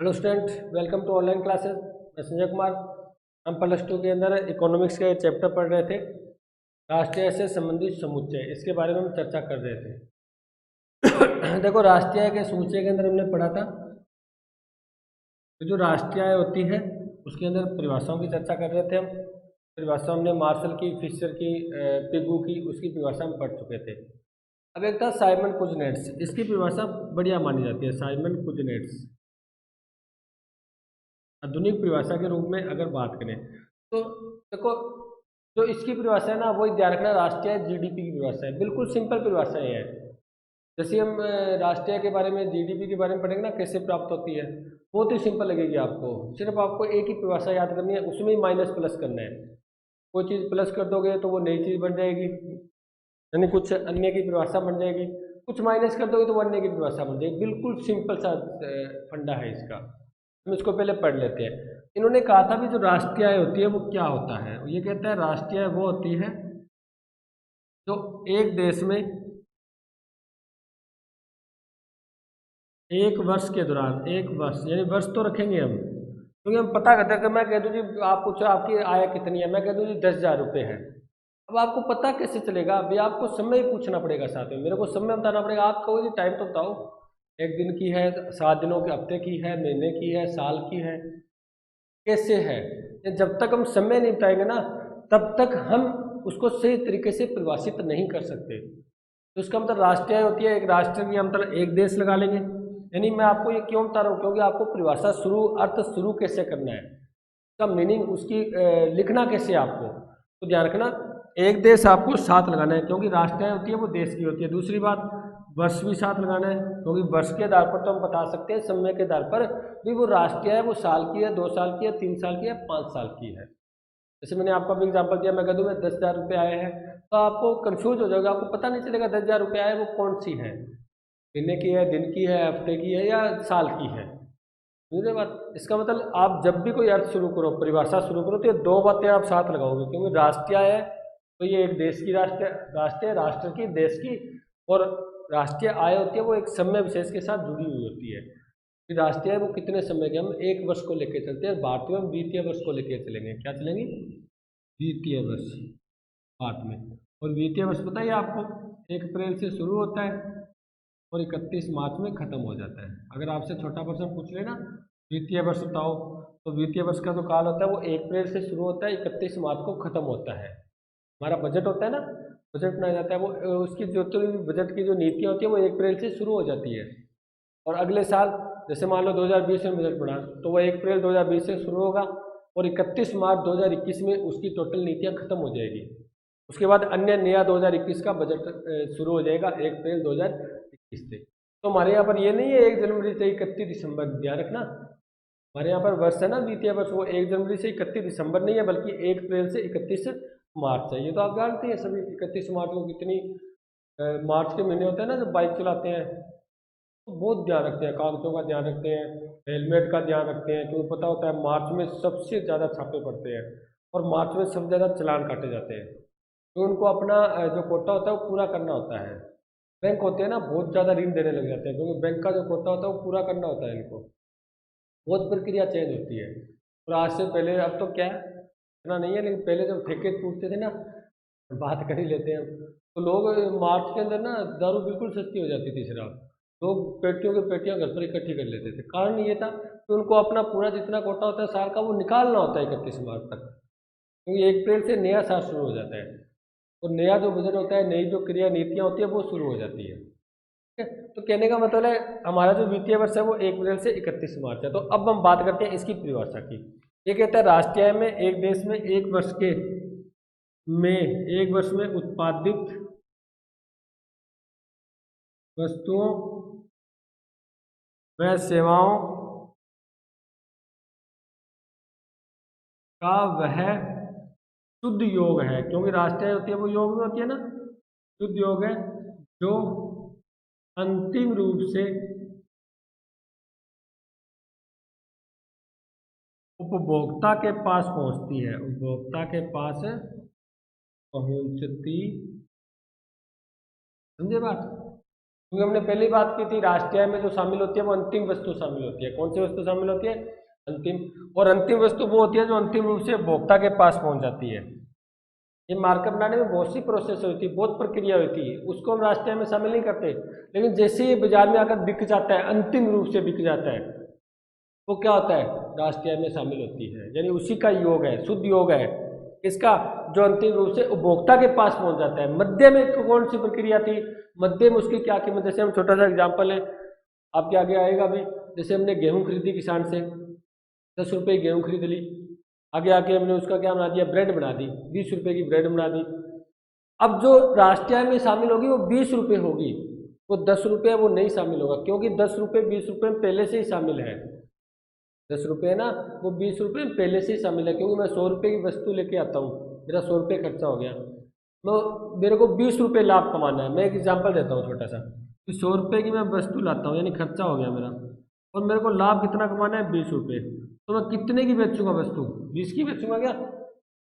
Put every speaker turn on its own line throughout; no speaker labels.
Hello student, welcome to online classes. मैं संजय कुमार। हम +2 के अंदर इकोनॉमिक्स का चैप्टर पढ़ रहे थे, राष्ट्रीय से संबंधित समुच्चय। इसके बारे में हम चर्चा कर रहे थे। देखो, राष्ट्रीय के समुच्चय के अंदर हमने पढ़ा था कि जो राष्ट्रीय होती है उसके अंदर परिभाषाओं की चर्चा कर रहे थे हम। परिभाषा हमने मार्शल की, फिशर की, पिगू की, उसकी परिभाषा हम पढ़ चुके थे। अब एक था साइमन कुजनेट्स। इसकी परिभाषा बढ़िया मानी जाती है, साइमन कुजनेट्स। आधुनिक परिभाषा के रूप में अगर बात करें तो देखो, जो इसकी परिभाषा है ना, वो ध्यान रखना, राष्ट्रीय जीडीपी की परिभाषा है। बिल्कुल सिंपल परिभाषा ये है। जैसे हम राष्ट्रीय के बारे में, जीडीपी के बारे में पढ़ेंगे ना, कैसे प्राप्त होती है, बहुत ही सिंपल लगेगी आपको। सिर्फ आपको एक ही परिभाषा याद करनी है, उसमें ही माइनस प्लस करना है। कोई चीज़ प्लस कर दोगे तो वो नई चीज़ बन जाएगी, यानी कुछ अन्य की परिभाषा बन जाएगी। कुछ माइनस कर दोगे तो वो अन्य की परिभाषा बन जाएगी। बिल्कुल सिंपल सा फंडा है इसका। हम इसको पहले पढ़ लेते हैं। इन्होंने कहा था भी जो राष्ट्रीय आय होती है वो क्या होता है। ये कहता है राष्ट्रीय आय वो होती है जो एक देश में एक वर्ष के दौरान, एक वर्ष यानी वर्ष तो रखेंगे हम, क्योंकि हम पता करते हैं कि मैं कह दूँ जी, आप पूछो आपकी आय कितनी है, मैं कह दूँ जी 10,000 रुपये है। अब आपको पता कैसे चलेगा? अभी आपको समय ही पूछना पड़ेगा साथ में, मेरे को समय बताना पड़ेगा। आप कहो जी टाइम तो बताओ, एक दिन की है, 7 दिनों के, हफ्ते की है, महीने की है, साल की है, कैसे है? ये जब तक हम समय नहीं बताएंगे ना, तब तक हम उसको सही तरीके से परिभाषित नहीं कर सकते। तो इसका मतलब राष्ट्रीय होती है, एक राष्ट्र की हम मतलब एक देश लगा लेंगे। यानी मैं आपको ये क्यों बता रहा हूँ, क्योंकि आपको परिभाषा शुरू, अर्थ शुरू कैसे करना है, उसका मीनिंग, उसकी लिखना कैसे है आपको, तो ध्यान रखना। एक देश आपको साथ लगाना है, क्योंकि राष्ट्रीय होती है वो देश की होती है। दूसरी बात, वर्ष भी साथ लगाना है, क्योंकि वर्ष के आधार पर तो हम बता सकते हैं, समय के आधार पर भी वो राष्ट्रीय है, वो साल की है, 2 साल की है, 3 साल की है, 5 साल की है। जैसे मैंने आपको अभी एग्जाम्पल दिया, मैं कह दूँ मैं 10,000 रुपये आए हैं, तो आपको कंफ्यूज हो जाएगा, आपको पता नहीं चलेगा 10,000 रुपये आए वो कौन सी है, महीने की है, दिन की है, हफ्ते की है, या साल की है। मुझे बात, इसका मतलब आप जब भी कोई अर्थ शुरू करो, परिभाषा शुरू करो, तो ये दो बातें आप साथ लगाओगे, क्योंकि राष्ट्रीय है तो ये एक देश की राष्ट्र, राष्ट्र की, देश की। और राष्ट्रीय आय होती है वो एक समय विशेष के साथ जुड़ी हुई होती है। कि राष्ट्रीय आय वो कितने समय के, हम एक वर्ष को लेकर चलते हैं, भारतीय में वित्तीय वर्ष को लेकर चलेंगे। क्या चलेंगे? वित्तीय वर्ष भारत में। और वित्तीय वर्ष पता है आपको, 1 अप्रैल से शुरू होता है और 31 मार्च में खत्म हो जाता है। अगर आपसे छोटा प्रश्न पूछ लेना, वित्तीय वर्ष बताओ, तो वित्तीय वर्ष का जो काल होता है वो 1 अप्रैल से शुरू होता है, 31 मार्च को खत्म होता है। हमारा बजट होता है ना, बजट बनाया जाता है, वो उसकी जो तो बजट की जो नीतियाँ होती है वो 1 अप्रैल से शुरू हो जाती है। और अगले साल, जैसे मान लो 2020 में बजट बना, तो वो 1 अप्रैल 2020 से शुरू होगा और 31 मार्च 2021 में उसकी टोटल नीतियाँ खत्म हो जाएगी। उसके बाद अन्य नया 2021 का बजट शुरू हो जाएगा 1 अप्रैल 2021 से। तो हमारे यहाँ पर ये नहीं है 1 जनवरी से 31 दिसंबर, ध्यान रखना। हमारे यहाँ पर वर्ष है ना, वित्तीय वर्ष, वो 1 जनवरी से 31 दिसंबर नहीं है, बल्कि 1 अप्रैल से 31 मार्च है। ये तो आप जानते हैं सभी, 31 मार्च को कितनी मार्च के महीने होते हैं ना जब बाइक चलाते हैं, तो बहुत ध्यान रखते हैं, कागजों का ध्यान रखते हैं, हेलमेट का ध्यान रखते हैं, क्योंकि पता होता है मार्च में सबसे ज़्यादा छापे पड़ते हैं और मार्च में सबसे ज़्यादा चालान काटे जाते हैं। तो उनको अपना जो कोटा होता है वो पूरा करना होता है। बैंक होते हैं ना, बहुत ज़्यादा ऋण देने लग जाते हैं, क्योंकि बैंक का जो कोटा होता है वो पूरा करना होता है इनको। बहुत प्रक्रिया चेंज होती है। और आज से पहले, अब तो क्या है, इतना नहीं है, लेकिन पहले जब ठेके टूटते थे ना, बात कर ही लेते हैं हम, तो लोग मार्च के अंदर ना दारू बिल्कुल सस्ती हो जाती थी, शराब, लोग पेटियों की पेटियां घर पर इकट्ठी कर लेते थे। कारण ये था कि उनको अपना पूरा जितना कोटा होता है साल का वो निकालना होता है 31 मार्च तक, क्योंकि 1 अप्रैल से नया साल शुरू हो जाता है और नया जो बजट होता है, नई जो क्रिया नीतियाँ होती है वो शुरू हो जाती है। ठीक है, तो कहने का मतलब है हमारा जो वित्तीय वर्ष है वो 1 अप्रैल से 31 मार्च है। तो अब हम बात करते हैं इसकी परिभाषा की। ये कहता है राष्ट्रीय आय में एक देश में एक वर्ष में उत्पादित वस्तुओं व सेवाओं का वह शुद्ध योग है, क्योंकि राष्ट्रीय आय होती है वो योग में होती है ना, शुद्ध योग है, जो अंतिम रूप से उपभोक्ता के पास पहुंचती है, उपभोक्ता के पास पहुंचती, समझे बात? क्योंकि हमने पहली बात की थी राष्ट्रीय आय में जो शामिल होती है वो अंतिम वस्तु शामिल होती है। कौन सी वस्तु शामिल होती है? अंतिम। और अंतिम वस्तु वो होती है जो अंतिम रूप से उपभोक्ता के पास पहुंच जाती है। ये मार्केट बनाने में बहुत सी प्रोसेस होती है, बहुत प्रक्रिया होती है, उसको हम राष्ट्रीय में शामिल नहीं करते। लेकिन जैसे ये बाजार में आकर बिक जाता है, अंतिम रूप से बिक जाता है, वो क्या होता है? राष्ट्रीय में शामिल होती है। यानी उसी का योग है, शुद्ध योग है इसका, जो अंतिम रूप से उपभोक्ता के पास पहुंच जाता है। मध्य में कौन सी प्रक्रिया थी? मध्य में उसकी क्या कीमत? जैसे हम छोटा सा एग्जाम्पल है आपके आगे आएगा अभी। जैसे हमने गेहूं खरीदी किसान से, 10 रुपये गेहूं खरीद ली, आगे आके हमने उसका क्या बना दिया? ब्रेड बना दी, 20 रुपये की ब्रेड बना दी। अब जो राष्ट्रीय आय में शामिल होगी वो 20 रुपये होगी, वो 10 रुपये वो नहीं शामिल होगा, क्योंकि 10 रुपये 20 रुपये में पहले से ही शामिल है। 10 रुपये है ना, वो 20 रुपये में पहले से ही शामिल है, क्योंकि मैं 100 रुपये की वस्तु लेके आता हूँ, मेरा 100 रुपये खर्चा हो गया, मैं मेरे को 20 रुपये लाभ कमाना है। मैं एक एग्जाम्पल देता हूँ छोटा सा कि 100 रुपये की मैं वस्तु लाता हूँ, यानी खर्चा हो गया मेरा, और मेरे को लाभ कितना कमाना है? 20 रुपये। तो मैं कितने की बेचूंगा वस्तु? 20 की बेचूंगा क्या?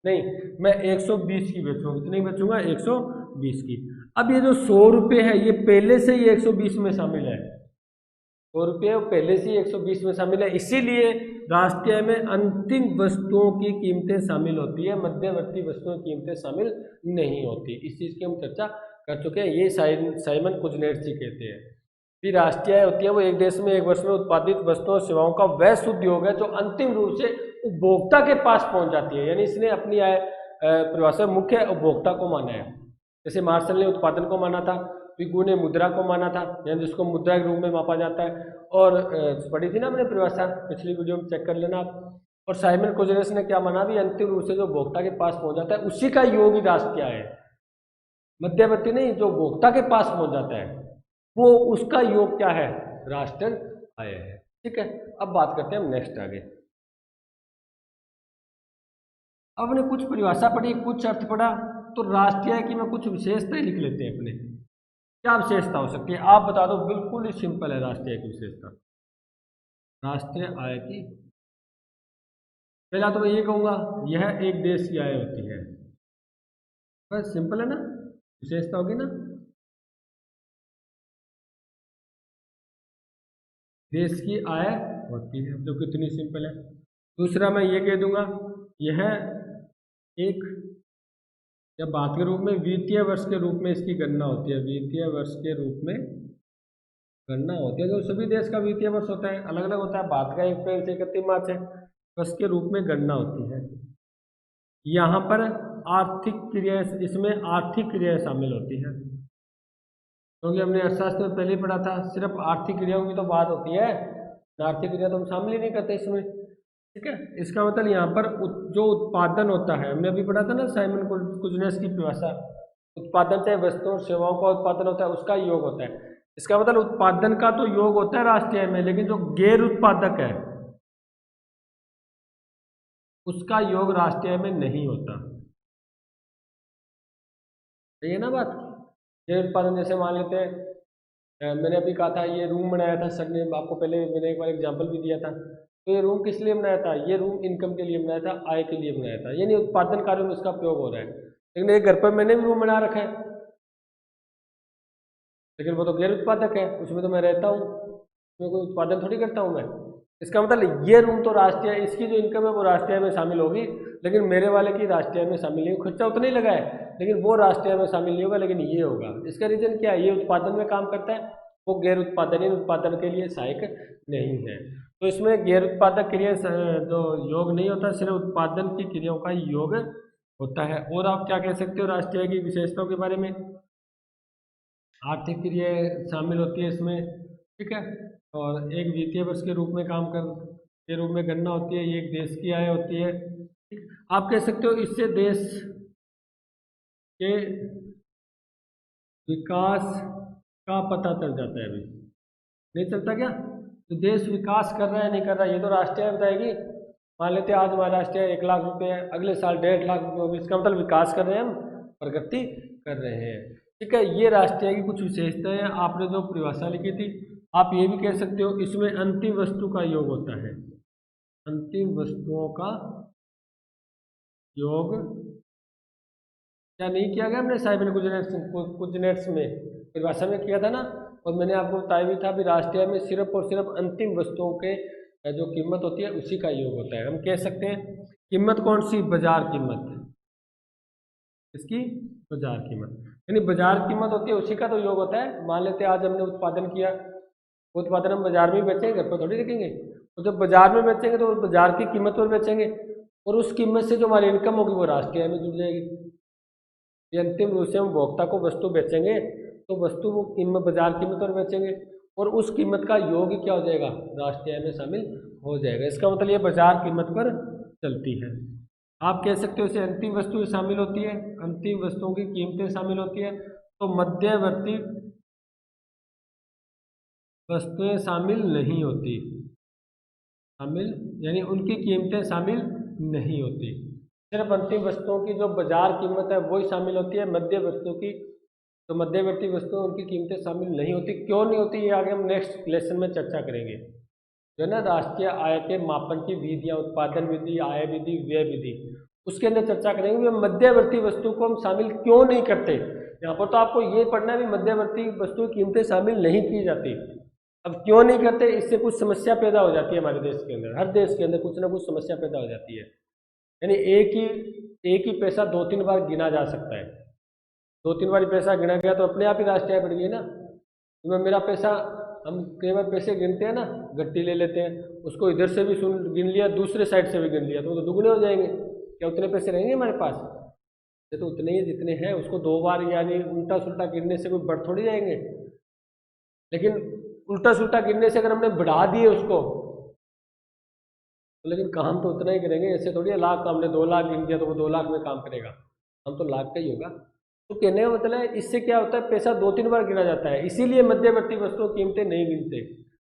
नहीं, मैं 120 की बेचूंगा। कितने की बेचूंगा? 120 की। अब ये जो 100 रुपये है ये पहले से ही 120 में शामिल है, 100 रुपये पहले से ही 120 में शामिल है। इसीलिए राष्ट्रीय आय में अंतिम वस्तुओं की कीमतें शामिल होती है, मध्यवर्ती वस्तुओं की कीमतें शामिल नहीं होती। इस चीज़ की हम चर्चा कर चुके हैं, ये साइमन कुजनेट्ज़ी कहते हैं। फिर राष्ट्रीय आय होती है वो एक देश में एक वर्ष में उत्पादित वस्तुओं और सेवाओं का वह शुद्ध योग है जो अंतिम रूप से उपभोक्ता के पास पहुंच जाती है। यानी इसने अपनी आय परिभाषा मुख्य उपभोक्ता को माना है। जैसे मार्शल ने उत्पादन को माना था, पिगू ने मुद्रा को माना था, यानी जिसको मुद्रा के रूप में मापा जाता है। और पढ़ी थी ना हमने परिभाषा, पिछली वीडियो में चेक कर लेना आप। और साइमन कोजेनेस ने क्या माना? भी अंतिम रूप से जो उपभोक्ता के पास पहुंच जाता है उसी का योग ही राष्ट्रीय आय है, मध्यवर्ती नहीं, जो उपभोक्ता के पास पहुंच जाता है वो उसका योग क्या है? राष्ट्रीय आय है। ठीक है, अब बात करते हैं हम नेक्स्ट आगे। अब हमने कुछ परिभाषा पढ़ी, कुछ अर्थ पढ़ा, तो राष्ट्रीय आय की मैं कुछ विशेषताएं लिख लेते हैं अपने। क्या विशेषता हो सकती है आप बता दो? बिल्कुल ही सिंपल है राष्ट्रीय आय की विशेषता। राष्ट्रीय आय की पहला तो मैं ये कहूंगा, यह एक देश की आय होती है। बस सिंपल है ना, विशेषता होगी ना, देश की आय होती है, जो कितनी सिंपल है। दूसरा मैं ये कह दूंगा, यह एक, या बात के रूप में वित्तीय वर्ष के रूप में इसकी गणना होती है, वित्तीय वर्ष के रूप में गणना होती है। जो सभी देश का वित्तीय वर्ष होता है अलग अलग होता है, भारत का 1 अप्रैल से 31 मार्च है, वर्ष के रूप में गणना होती है। यहाँ पर आर्थिक क्रिया, इसमें आर्थिक क्रियाएं शामिल होती है, क्योंकि हमने अर्थशास्त्र में पहले पढ़ा था सिर्फ आर्थिक क्रियाओं की तो बात होती है, आर्थिक क्रिया तो हम शामिल ही नहीं करते इसमें। ठीक है, इसका मतलब यहाँ पर जो उत्पादन होता है, हमने अभी पढ़ा था ना साइमन कुजनेस की परिभाषा, उत्पादन चाहे वस्तुओं और सेवाओं का उत्पादन होता है उसका योग होता है। इसका मतलब उत्पादन का तो योग होता है राष्ट्रीय आय में, लेकिन जो गैर उत्पादक है उसका योग राष्ट्रीय आय में नहीं होता। सही है ना बात? गैर उत्पादन जैसे मान लेते हैं, मैंने अभी कहा था ये रूम बनाया था सर ने, आपको पहले मैंने एक बार एग्जाम्पल भी दिया था। तो ये रूम किस लिए बनाया था? ये रूम इनकम के लिए बनाया था, आय के लिए बनाया था, यानी उत्पादन कार्यों में इसका प्रयोग हो रहा है। लेकिन एक घर पर मैंने भी रूम बना रखा है, लेकिन वो तो गैर उत्पादक है, उसमें तो मैं रहता हूँ, उसमें कोई उत्पादन थोड़ी करता हूँ मैं। इसका मतलब ये रूम तो राष्ट्रीय, इसकी जो इनकम है वो राष्ट्रीय में शामिल होगी, लेकिन मेरे वाले की राष्ट्रीय में शामिल नहीं, खर्चा उतना ही लगा है लेकिन वो राष्ट्रीय में शामिल नहीं होगा, लेकिन ये होगा। इसका रीजन क्या है? ये उत्पादन में काम करता है, वो गैर उत्पादन उत्पादन के लिए सहायक नहीं है। तो इसमें गैर उत्पादक क्रिया जो योग नहीं होता, सिर्फ उत्पादन की क्रियाओं का योग होता है। और आप क्या कह सकते हो राष्ट्रीय की विशेषताओं के बारे में? आर्थिक क्रियाएं शामिल होती है इसमें, ठीक है, और एक वित्तीय वर्ष के रूप में काम कर के रूप में गणना होती है, ये एक देश की आय होती है। ठीक, आप कह सकते हो इससे देश के विकास का पता चल जाता है। अभी नहीं चलता क्या? तो देश विकास कर रहा है नहीं कर रहा है ये तो राष्ट्रीय आय बताएगी। मान लेते हैं आज हमारा राष्ट्रीय आय 1 लाख रुपए है, अगले साल 1.5 लाख रुपये होगी, इसका मतलब विकास कर रहे हैं हम, प्रगति कर रहे हैं। ठीक है, ये राष्ट्रीय आय की कुछ विशेषताएं हैं। आपने जो परिभाषा लिखी थी, आप ये भी कह सकते हो इसमें अंतिम वस्तु का योग होता है, अंतिम वस्तुओं का योग क्या नहीं किया गया हमने साइमन कुजनेट्स में परिभाषा में किया था ना, और मैंने आपको बताया भी था भी राष्ट्रीय आय में सिर्फ और सिर्फ अंतिम वस्तुओं के जो कीमत होती है उसी का योग होता है। हम कह सकते हैं कीमत कौन सी, बाजार कीमत, इसकी बाजार कीमत, यानी बाजार कीमत होती है उसी का तो योग होता है। मान लेते हैं आज हमने उत्पादन किया, उत्पादन हम बाजार में ही बेचेंगे, घर पर थोड़ी रखेंगे। तो जब बाजार में बेचेंगे तो बाजार की कीमत पर बेचेंगे और उस कीमत से जो हमारी इनकम होगी वो राष्ट्रीय आय में जुड़ जाएगी। ये अंतिम रूप से हम उपभोक्ता को वस्तु बेचेंगे तो वस्तु वो कीमत बाजार कीमत पर बेचेंगे और उस कीमत का योग क्या हो जाएगा, राष्ट्रीय आय में शामिल हो जाएगा। इसका मतलब ये बाजार कीमत पर चलती है। आप कह सकते हो इसे अंतिम वस्तुएं शामिल होती है, अंतिम वस्तुओं की कीमतें शामिल होती है। तो मध्यवर्ती वस्तुएं शामिल नहीं होती, शामिल यानी उनकी कीमतें शामिल नहीं होती। सिर्फ अंतिम वस्तुओं की जो बाजार कीमत है वही शामिल होती है। मध्य वस्तु की तो मध्यवर्ती वस्तुएं उनकी कीमतें शामिल नहीं होती। क्यों नहीं होती ये आगे हम नेक्स्ट लेसन में चर्चा करेंगे। जो है ना राष्ट्रीय आय के मापन की विधियाँ, उत्पादन विधि, आय विधि, व्यय विधि, उसके अंदर चर्चा करेंगे। मध्यवर्ती वस्तु को हम शामिल क्यों नहीं करते। यहाँ पर तो आपको ये पढ़ना है कि मध्यवर्ती वस्तु की कीमतें शामिल नहीं की जाती। अब क्यों नहीं करते, इससे कुछ समस्या पैदा हो जाती है हमारे देश के अंदर। हर देश के अंदर कुछ ना कुछ समस्या पैदा हो जाती है। यानी एक ही पैसा 2-3 बार गिना जा सकता है। 2-3 बार पैसा गिना गया तो अपने आप ही राष्ट्रीय आय बढ़ गई ना। तो मेरा पैसा, हम कई बार पैसे गिनते हैं ना, गट्टी ले लेते हैं, उसको इधर से भी गिन लिया, दूसरे साइड से भी गिन लिया, तो दुगने हो जाएंगे। क्या उतने पैसे रहेंगे हमारे पास? ये तो उतने ही जितने हैं, उसको 2 बार यानी उल्टा सुल्टा गिनने से कोई बढ़ थोड़ी जाएंगे। लेकिन उल्टा सुल्टा गिनने से अगर हमने बढ़ा दिए उसको तो लेकिन काम तो उतना ही करेंगे। ऐसे थोड़ी लाख का हमने 2 लाख गिन दिया तो वो 2 लाख में काम करेगा, हम तो लाख का ही होगा। तो कहने का मतलब है इससे क्या होता है, पैसा 2-3 बार गिना जाता है। इसीलिए मध्यवर्ती वस्तुओं की कीमतें नहीं गिनते,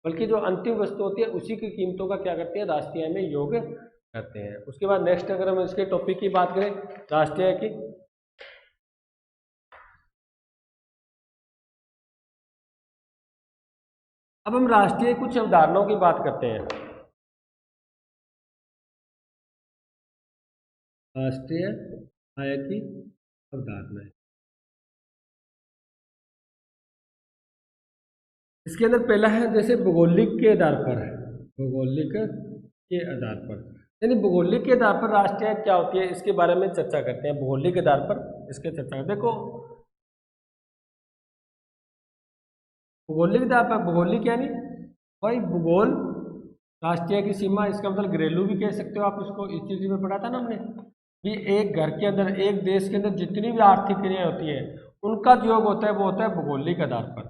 बल्कि जो अंतिम वस्तु होती है उसी की कीमतों का क्या करते हैं, राष्ट्रीय आय में योग करते हैं। उसके बाद नेक्स्ट अगर हम इसके टॉपिक की बात करें राष्ट्रीय आय की, अब हम राष्ट्रीय कुछ अवधारणाओं की बात करते हैं। राष्ट्रीय आय की अवधारणाएं, इसके अंदर पहला है जैसे भौगोलिक के आधार पर, भौगोलिक के आधार पर, यानी भौगोलिक के आधार पर राष्ट्रीय आय क्या होती है इसके बारे में चर्चा करते हैं। भौगोलिक के आधार पर इसके चर्चा करते हैं। देखो भौगोलिक के आधार पर, भौगोलिक यानी भाई भूगोल, राष्ट्रीय की सीमा, इसका मतलब घरेलू भी कह सकते हो आप इसको। इस चीज में पढ़ा था ना हमने कि एक घर के अंदर, एक देश के अंदर जितनी भी आर्थिक क्रियाएं होती है उनका जो योग होता है वो होता है भौगोलिक आधार पर।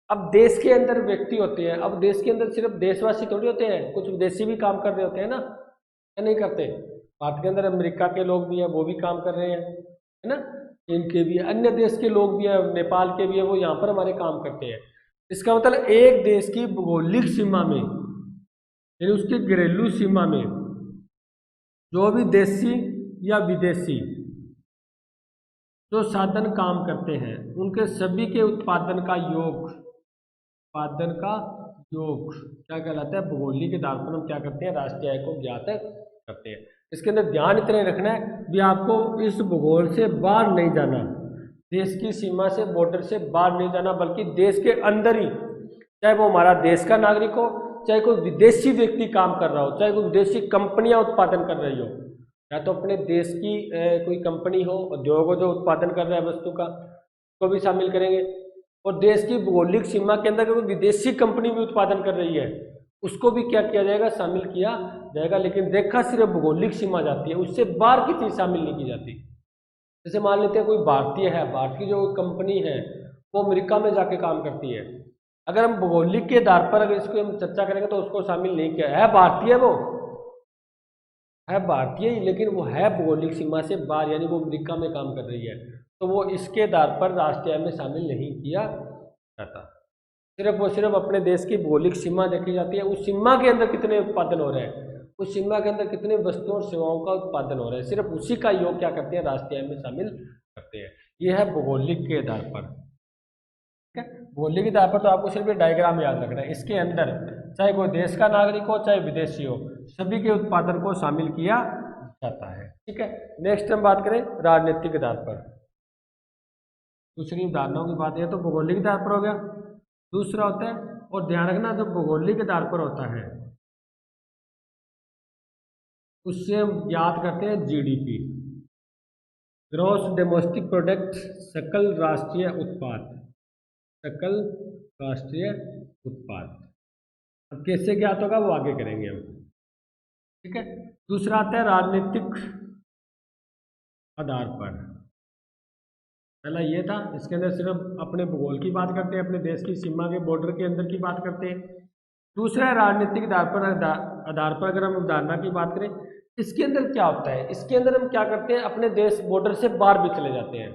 अब देश के अंदर व्यक्ति होते हैं, अब देश के अंदर सिर्फ देशवासी थोड़ी होते हैं, कुछ विदेशी भी काम कर रहे होते हैं ना, या नहीं करते। भारत के अंदर अमेरिका के लोग भी हैं, वो भी काम कर रहे हैं, है ना, इनके भी, अन्य देश के लोग भी हैं, नेपाल के भी हैं, वो यहाँ पर हमारे काम करते हैं। इसका मतलब एक देश की भौगोलिक सीमा में यानी उसकी घरेलू सीमा में जो भी देशी या विदेशी जो साधन काम करते हैं उनके सभी के उत्पादन का योग, उत्पादन का योग क्या कहलाता है, भौगोलिक के आधार पर हम क्या करते हैं, राष्ट्रीय आय को ज्ञात करते हैं। इसके अंदर ध्यान इतने रखना है भी आपको इस भूगोल से बाहर नहीं जाना, देश की सीमा से, बॉर्डर से बाहर नहीं जाना, बल्कि देश के अंदर ही, चाहे वो हमारा देश का नागरिक हो, चाहे कोई विदेशी व्यक्ति काम कर रहा हो, चाहे कोई विदेशी कंपनियां उत्पादन कर रही हो, या तो अपने देश की कोई कंपनी हो, उद्योग हो जो उत्पादन कर रहा है वस्तु का, को भी शामिल करेंगे। और देश की भौगोलिक सीमा के अंदर कोई विदेशी कंपनी भी उत्पादन कर रही है उसको भी क्या किया जाएगा, शामिल किया जाएगा। लेकिन देखा सिर्फ भौगोलिक सीमा जाती है, उससे बाहर की चीज शामिल नहीं की जाती। जैसे मान लेते हैं कोई भारतीय है, भारत की जो कंपनी है वो अमेरिका में जाके काम करती है, अगर हम भौगोलिक के आधार पर अगर इसको हम चर्चा करेंगे तो उसको शामिल नहीं किया है। भारतीय, वो है भारतीय ही, लेकिन वो है भौगोलिक सीमा से बाहर, यानी वो अमेरिका में काम कर रही है, तो वो इसके आधार पर राष्ट्रीय आय में शामिल नहीं किया जाता। सिर्फ वो सिर्फ अपने देश की भौगोलिक सीमा देखी जाती है, उस सीमा के अंदर कितने उत्पादन हो रहे हैं, उस सीमा के अंदर कितने वस्तुओं और सेवाओं का उत्पादन हो रहा है, सिर्फ उसी का योग क्या करते हैं, राष्ट्रीय आय में शामिल करते हैं। यह है भौगोलिक के आधार पर। ठीक है, भौगोलिक के आधार पर तो आपको सिर्फ डायग्राम याद रखना है। इसके अंदर चाहे कोई देश का नागरिक हो चाहे विदेशी हो, सभी के उत्पादन को शामिल किया जाता है। ठीक है, नेक्स्ट हम बात करें राजनीतिक आधार पर। दूसरी धारणाओं की बात है तो भौगोलिक आधार पर हो गया। दूसरा होता है, और ध्यान रखना जो भौगोलिक आधार पर होता है उससे हम याद करते हैं जीडीपी, ग्रॉस डोमेस्टिक प्रोडक्ट, सकल राष्ट्रीय उत्पाद, सकल राष्ट्रीय उत्पाद। अब कैसे ज्ञात होगा वो आगे करेंगे हम, ठीक है। दूसरा आता है राजनीतिक आधार पर। पहला ये था, इसके अंदर सिर्फ अपने भूगोल की बात करते हैं, अपने देश की सीमा के बॉर्डर के अंदर की बात करते हैं। दूसरा है राजनीतिक आधार पर अगर हम अवधारणा की बात करें, इसके अंदर क्या होता है, इसके अंदर हम क्या करते हैं, अपने देश बॉर्डर से बाहर भी चले जाते हैं।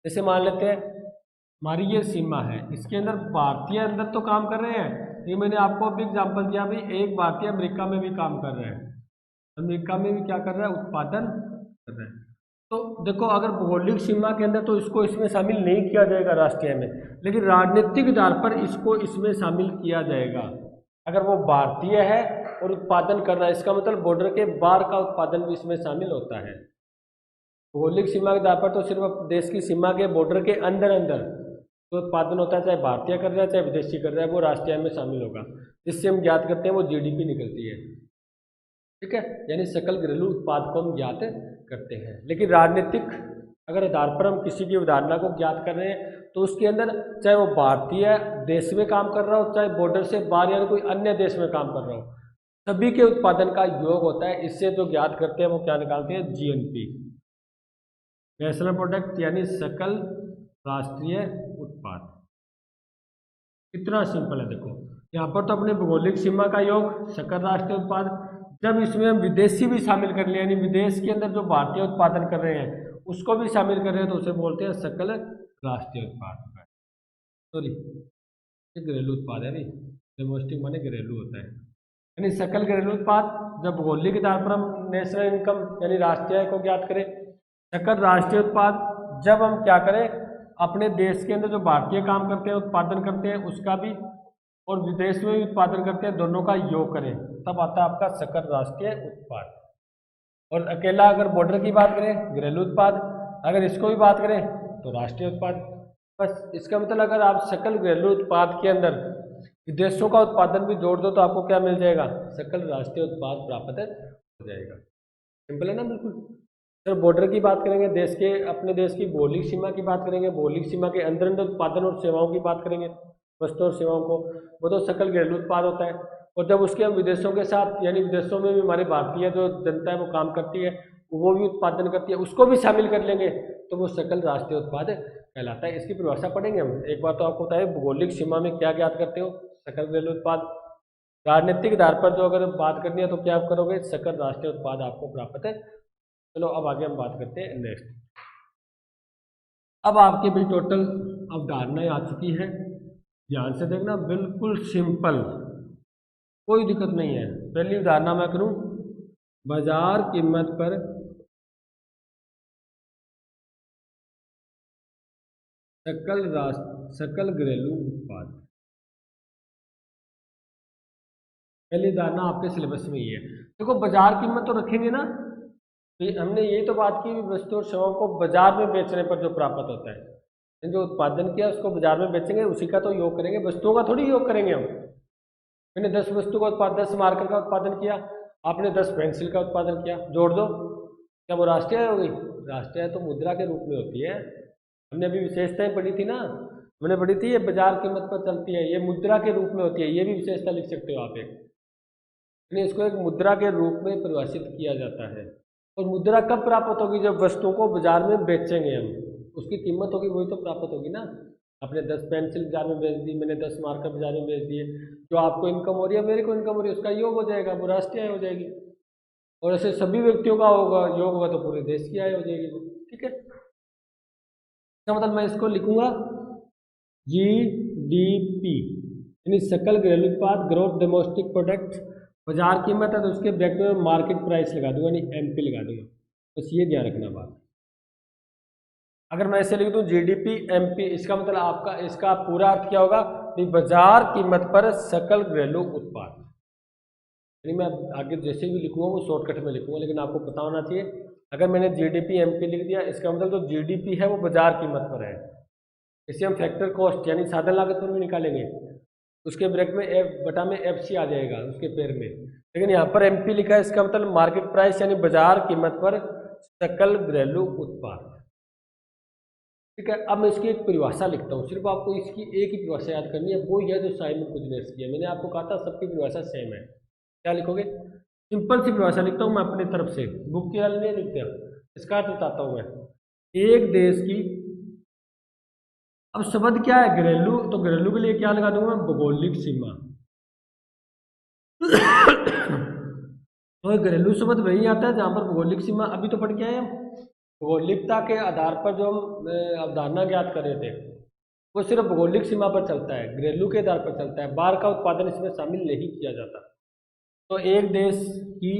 जैसे मान लेते हैं हमारी ये सीमा है, इसके अंदर भारतीय अंदर तो काम कर रहे हैं, ये मैंने आपको अभी एग्जाम्पल दिया, भाई एक भारतीय अमेरिका में भी काम कर रहे हैं, अमेरिका में भी क्या कर रहा है, उत्पादन कर रहा है। तो देखो अगर भौगोलिक सीमा के अंदर तो इसको इसमें शामिल नहीं किया जाएगा राष्ट्रीय में, लेकिन राजनीतिक आधार पर इसको इसमें शामिल किया जाएगा। अगर वो भारतीय है और उत्पादन कर रहा है, इसका मतलब बॉर्डर के बाहर का उत्पादन भी इसमें शामिल होता है। भौगोलिक सीमा के आधार पर तो सिर्फ देश की सीमा के बॉर्डर के अंदर अंदर तो उत्पादन होता है, चाहे भारतीय कर रहा है चाहे विदेशी कर रहा है, वो राष्ट्रीय में शामिल होगा, जिससे हम ज्ञात करते हैं वो जीडीपी निकलती है, ठीक है। यानी सकल घरेलू उत्पाद को हम ज्ञात करते हैं। लेकिन राजनीतिक अगर आधार पर हम किसी की अवधारणा को ज्ञात कर रहे हैं तो उसके अंदर चाहे वो भारतीय देश में काम कर रहा हो, चाहे बॉर्डर से बाहर या कोई अन्य देश में काम कर रहा हो, सभी के उत्पादन का योग होता है। इससे जो ज्ञात करते हैं वो क्या निकालते हैं, जीएनपी, नेशनल प्रोडक्ट, यानी सकल राष्ट्रीय उत्पाद। कितना सिंपल है, देखो यहाँ पर तो अपने भौगोलिक सीमा का योग सकल राष्ट्रीय उत्पाद, जब इसमें हम विदेशी भी शामिल कर लिया, यानी विदेश के अंदर जो भारतीय उत्पादन कर रहे हैं उसको भी शामिल कर रहे हैं, तो उसे बोलते हैं सकल राष्ट्रीय उत्पाद। सॉरी ये घरेलू उत्पाद है, नहीं डोमेस्टिक माने घरेलू होता है, यानी सकल घरेलू उत्पाद। जब भौगोलिक आधार पर हम नेशनल इनकम यानी राष्ट्रीय आय को ज्ञात करें, सकल राष्ट्रीय उत्पाद जब हम क्या करें, अपने देश के अंदर जो भारतीय काम करते हैं उत्पादन करते हैं उसका भी, और विदेश में भी उत्पादन करते हैं, दोनों का योग करें, तब आता है आपका सकल राष्ट्रीय उत्पाद। और अकेला अगर बॉर्डर की बात करें घरेलू उत्पाद, अगर इसको भी बात करें तो राष्ट्रीय उत्पाद। बस इसका मतलब अगर आप सकल घरेलू उत्पाद के अंदर विदेशों का उत्पादन भी जोड़ दो तो आपको क्या मिल जाएगा, सकल राष्ट्रीय उत्पाद प्राप्त हो जाएगा। सिंपल है ना, बिल्कुल। सर बॉर्डर की बात करेंगे, देश के अपने देश की भौगोलिक सीमा की बात करेंगे, भौगोलिक सीमा के अंदर अंदर उत्पादन और सेवाओं की बात करेंगे, वस्तुओं और सेवाओं को, वो तो सकल घरेलू उत्पाद होता है। और जब उसके हम विदेशों के साथ, यानी विदेशों में भी हमारे भारतीय जो जनता है वो काम करती है, वो भी उत्पादन करती है, उसको भी शामिल कर लेंगे तो वो सकल राष्ट्रीय उत्पाद कहलाता है। इसकी परिभाषा पढ़ेंगे हम। एक बार तो आपको बताइए भौगोलिक सीमा में क्या ज्ञात करते हो, सकल घरेलू उत्पाद। राजनीतिक आधार पर जो अगर बात करनी है तो क्या आप करोगे, सकल राष्ट्रीय उत्पाद आपको प्राप्त है। चलो अब आगे हम बात करते हैं नेक्स्ट। अब आपके भी टोटल अवधारणाएं आ चुकी है, ध्यान से देखना, बिल्कुल सिंपल, कोई दिक्कत नहीं है। पहली उदाहरण मैं करूं, बाजार कीमत पर सकल घरेलू उत्पाद। पहली धारणा आपके सिलेबस में ही है। देखो बाजार कीमत तो रखेंगे ना, तो हमने यही तो बात की, वस्तु और सेवाओं को बाजार में बेचने पर जो प्राप्त होता है, जो उत्पादन किया उसको बाजार में बेचेंगे, उसी का तो योग करेंगे, वस्तुओं का थोड़ी योग करेंगे हम। मैंने 10 वस्तु का उत्पादन, 10 मार्कर का उत्पादन किया, आपने 10 पेंसिल का उत्पादन किया, जोड़ दो, क्या वो राष्ट्रीय आय हो गई? राष्ट्रीय आय तो मुद्रा के रूप में होती है। हमने अभी विशेषताएं पढ़ी थी ना, मैंने पढ़ी थी, ये बाजार कीमत पर चलती है, ये मुद्रा के रूप में होती है, ये भी विशेषता लिख सकते हो आप एक, यानी इसको एक मुद्रा के रूप में परिभाषित किया जाता है। और मुद्रा कब प्राप्त होगी? जब वस्तुओं को बाजार में बेचेंगे हम, उसकी कीमत होगी वही तो प्राप्त होगी ना। आपने 10 पेंसिल बाजार में बेच दी, मैंने 10 मार्कर बाजार में बेच दिए, जो आपको इनकम हो रही है मेरे को इनकम हो रही है, उसका योग हो जाएगा, वो राष्ट्रीय आय हो जाएगी। और ऐसे सभी व्यक्तियों का होगा योग होगा तो पूरे देश की आय हो जाएगी, ठीक है। इसका मतलब मैं इसको लिखूंगा जीडीपी, यानी सकल घरेलू उत्पाद, ग्रोथ डोमेस्टिक प्रोडक्ट। बाजार कीमत है तो उसके ब्रैकेट में मार्केट प्राइस लगा दूंगा, यानी एमपी लगा दूंगा, बस ये ध्यान रखना बात। अगर मैं ऐसे लिख दूं जीडीपी एमपी, इसका मतलब आपका इसका पूरा अर्थ क्या होगा, बाजार कीमत पर सकल घरेलू उत्पाद। यानी मैं आगे जैसे भी लिखूंगा वो शॉर्टकट में लिखूंगा, लेकिन आपको पता होना चाहिए, अगर मैंने जीडीपी एमपी लिख दिया, इसका मतलब जो जीडीपी है वो बाजार कीमत पर है। इसे हम फैक्टर कॉस्ट यानी साधन लागत पर भी निकालेंगे, उसके ब्रैकेट में एफ बटा में एफ सी आ जाएगा उसके पैर में, लेकिन यहाँ पर एम पी लिखा है, इसका मतलब मार्केट प्राइस यानी बाजार कीमत पर सकल घरेलू उत्पाद। ठीक है, अब मैं इसकी एक परिभाषा लिखता हूँ, सिर्फ आपको इसकी एक ही परिभाषा याद करनी है, वो है जो साइमन कुजनेस की है। मैंने आपको कहा था सबकी परिभाषा सेम है। क्या लिखोगे? सिंपल सी परिभाषा लिखता हूँ मैं अपनी तरफ से, बुक के वाले नहीं लिखते, इसका अर्थ बताता हूँ मैं। एक देश की, अब शब्द क्या है घरेलू, तो घरेलू के लिए क्या लगा दूंगा? भौगोलिक सीमा। तो घरेलू शब्द वही आता है जहाँ पर भौगोलिक सीमा, अभी तो पढ़ के आए हम, भौगोलिकता के आधार पर जो हम अवधारणा ज्ञात कर रहे थे वो सिर्फ भौगोलिक सीमा पर चलता है, घरेलू के आधार पर चलता है, बाहर का उत्पादन इसमें शामिल नहीं किया जाता। तो एक देश की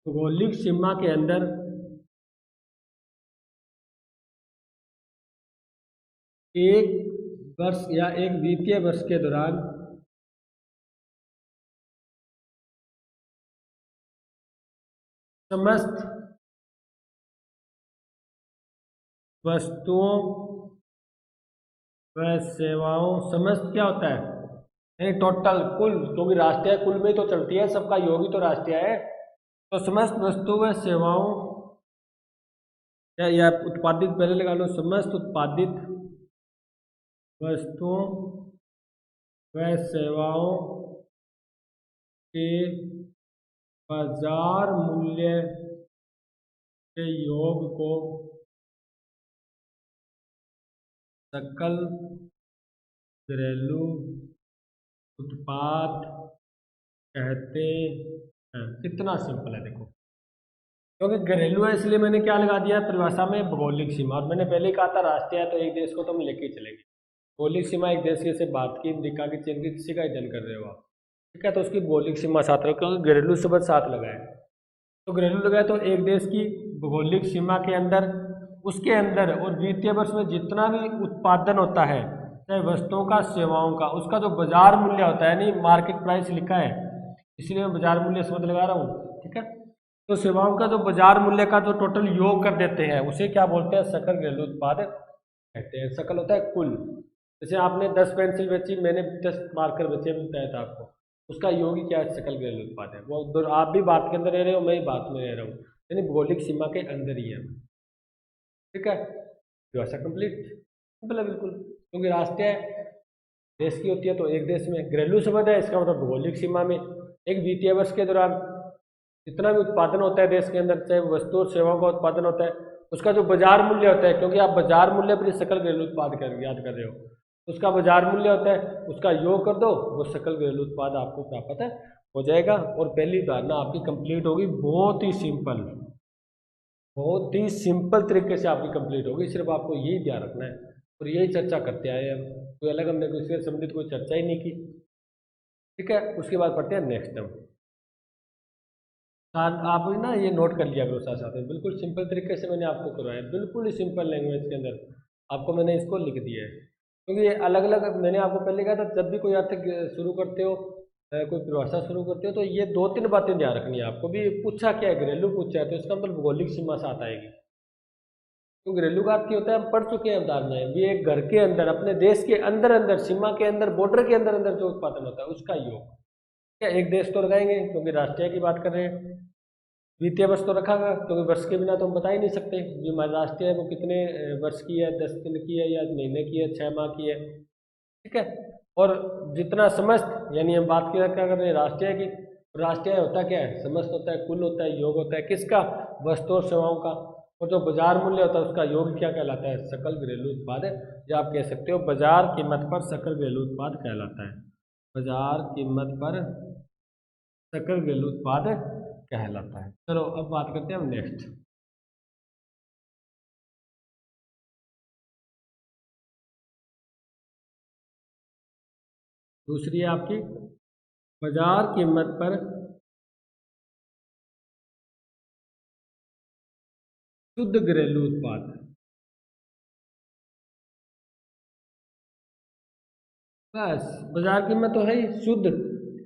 भौगोलिक सीमा के अंदर एक वर्ष या एक वित्तीय वर्ष के दौरान समस्त वस्तुओं व सेवाओं, समस्त क्या होता है? यानी टोटल, कुल, क्योंकि राष्ट्रीय कुल में तो चलती है, सबका योग ही तो राष्ट्रीय है। तो समस्त वस्तुओं व सेवाओं या उत्पादित, पहले लगा लो, समस्त उत्पादित वस्तुओं व सेवाओं के बाजार मूल्य के योग को सकल घरेलू उत्पाद कहते हैं। कितना सिंपल है देखो, क्योंकि घरेलू है इसलिए मैंने क्या लगा दिया परिभाषा में? भौगोलिक सीमा। और मैंने पहले ही कहा था राष्ट्रीय है तो एक देश को तो हम लेके ही चलेंगे। भौगोलिक सीमा एक देश की से बात की, अमेरिका की, चीन की, किसी का अध्ययन कर रहे हो आप, ठीक है, तो उसकी भौगोलिक सीमा साथ रखो, क्योंकि घरेलू शब्द साथ लगाए। तो घरेलू लगाए तो एक देश की भौगोलिक सीमा के अंदर, उसके अंदर और वित्तीय वर्ष में जितना भी उत्पादन होता है, चाहे वस्तुओं का, सेवाओं का, उसका जो बाजार मूल्य होता है, यानी मार्केट प्राइस लिखा है इसलिए मैं बाजार मूल्य शब्द लगा रहा हूँ, ठीक है। तो सेवाओं का जो बाजार मूल्य का जो टोटल योग कर देते हैं उसे क्या बोलते हैं? सकल घरेलू उत्पाद कहते हैं। सकल होता है कुल। जैसे आपने 10 पेंसिल बेची, मैंने 10 मार्कर बेचे, बताया था आपको, उसका योग ही क्या है? सकल घरेलू उत्पाद है। वो आप भी बात के अंदर रह रहे हो, मैं ही बात में रह रहा हूँ, यानी भौगोलिक सीमा के अंदर ही है, ठीक है। व्यवस्था कंप्लीट, सिंपल है बिल्कुल, क्योंकि राष्ट्रीय देश की होती है तो एक देश में, घरेलू शब्द है इसका मतलब भौगोलिक सीमा में, एक वित्तीय वर्ष के दौरान जितना भी उत्पादन होता है देश के अंदर, चाहे वस्तु और सेवाओं का उत्पादन होता है, उसका जो बाजार मूल्य होता है, क्योंकि आप बाजार मूल्य पर सकल घरेलू उत्पाद याद कर रहे हो, उसका बाजार मूल्य होता है, उसका योग कर दो, वो सकल घरेलू उत्पाद आपको प्राप्त है हो जाएगा। और पहली धारणा आपकी कंप्लीट होगी। बहुत ही सिंपल, बहुत ही सिंपल तरीके से आपकी कंप्लीट होगी, सिर्फ आपको यही ध्यान रखना है और यही चर्चा करते आए हम, कोई अलग हमने इससे संबंधित कोई चर्चा ही नहीं की, ठीक है। उसके बाद पढ़ते हैं नेक्स्ट टर्म। आप ना ये नोट कर लिया करो साथ साथ में, बिल्कुल सिंपल तरीके से मैंने आपको करवाया, बिल्कुल ही सिंपल लैंग्वेज के अंदर आपको मैंने इसको लिख दिया है, क्योंकि ये अलग अलग मैंने आपको पहले कहा था, जब भी कोई अर्थ शुरू करते हो, कोई परिभाषा शुरू करते हो, तो ये 2-3 बातें ध्यान रखनी है आपको भी। पूछा क्या है? घरेलू पूछा है, तो इसका मतलब भौगोलिक सीमा साथ आएगी। तो घरेलू का अर्थ क्या होता है? हम पढ़ चुके हैं अवधारणाएं, ये एक घर के अंदर, अपने देश के अंदर अंदर, सीमा के अंदर, बॉर्डर के अंदर अंदर जो उत्पादन होता है उसका योग। क्या एक देश तो लगाएंगे क्योंकि राष्ट्रीय की बात कर रहे हैं, वित्तीय वर्ष तो रखा गया क्योंकि वर्ष के बिना तो हम बता ही नहीं सकते जो हमारी राष्ट्रीय है वो कितने वर्ष की है, 10 दिन की है या महीने की है, 6 माह की है, ठीक है। और जितना समस्त, यानी हम बात क्या कर रहे हैं राष्ट्रीय की, राष्ट्रीय होता क्या है? समस्त होता है, कुल होता है, योग होता है किसका? वस्तु और सेवाओं का। और जो बाजार मूल्य होता है उसका योग क्या कहलाता है? सकल घरेलू उत्पाद है, या आप कह सकते हो बाजार कीमत पर सकल घरेलू उत्पाद कहलाता है। बाजार कीमत पर सकल घरेलू उत्पाद कहलाता है। चलो अब बात करते हैं हम नेक्स्ट। दूसरी है आपकी बाजार कीमत पर शुद्ध घरेलू उत्पाद। बस बाजार कीमत तो है ही शुद्ध,